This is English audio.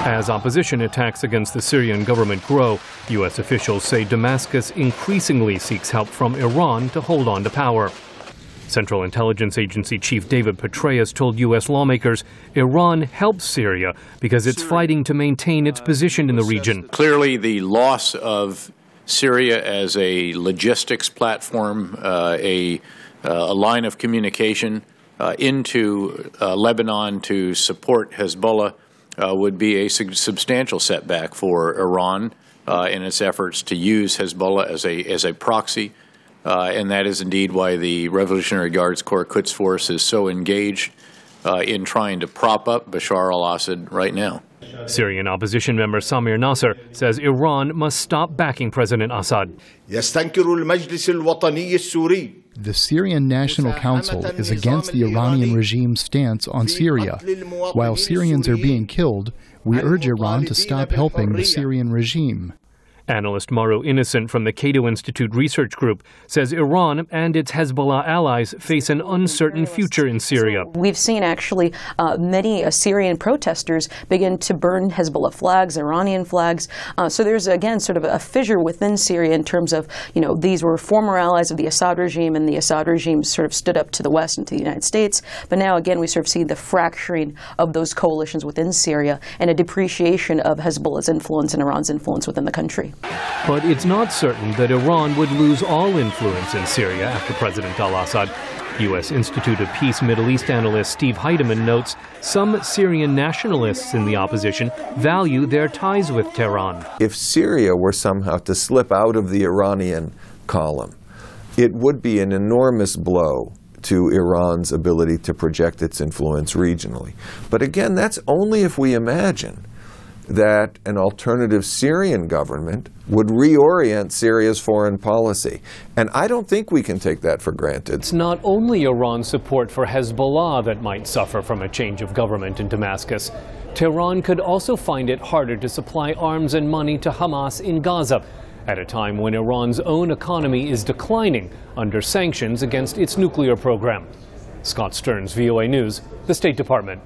As opposition attacks against the Syrian government grow, U.S. officials say Damascus increasingly seeks help from Iran to hold on to power. Central Intelligence Agency Chief David Petraeus told U.S. lawmakers Iran helps Syria because it's fighting to maintain its position in the region. Clearly, the loss of Syria as a logistics platform, a line of communication into Lebanon to support Hezbollah would be a substantial setback for Iran in its efforts to use Hezbollah as a proxy. And that is indeed why the Revolutionary Guards Corps Quds Force is so engaged in trying to prop up Bashar al-Assad right now. Syrian opposition member Samir Nasser says Iran must stop backing President Assad. The Syrian National Council is against the Iranian regime's stance on Syria. While Syrians are being killed, we urge Iran to stop helping the Syrian regime. Analyst Maru Innocent from the Cato Institute Research Group says Iran and its Hezbollah allies face an uncertain future in Syria. We've seen actually many Syrian protesters begin to burn Hezbollah flags, Iranian flags. So there's, again, sort of a fissure within Syria in terms of, these were former allies of the Assad regime, and the Assad regime sort of stood up to the West and to the United States. But now, again, we sort of see the fracturing of those coalitions within Syria and a depreciation of Hezbollah's influence and Iran's influence within the country. But it's not certain that Iran would lose all influence in Syria after President al-Assad. U.S. Institute of Peace Middle East analyst Steve Heidemann notes some Syrian nationalists in the opposition value their ties with Tehran. If Syria were somehow to slip out of the Iranian column, it would be an enormous blow to Iran's ability to project its influence regionally. But again, that's only if we imagine that an alternative Syrian government would reorient Syria's foreign policy. And I don't think we can take that for granted. It's not only Iran's support for Hezbollah that might suffer from a change of government in Damascus. Tehran could also find it harder to supply arms and money to Hamas in Gaza, at a time when Iran's own economy is declining under sanctions against its nuclear program. Scott Stearns, VOA News, the State Department.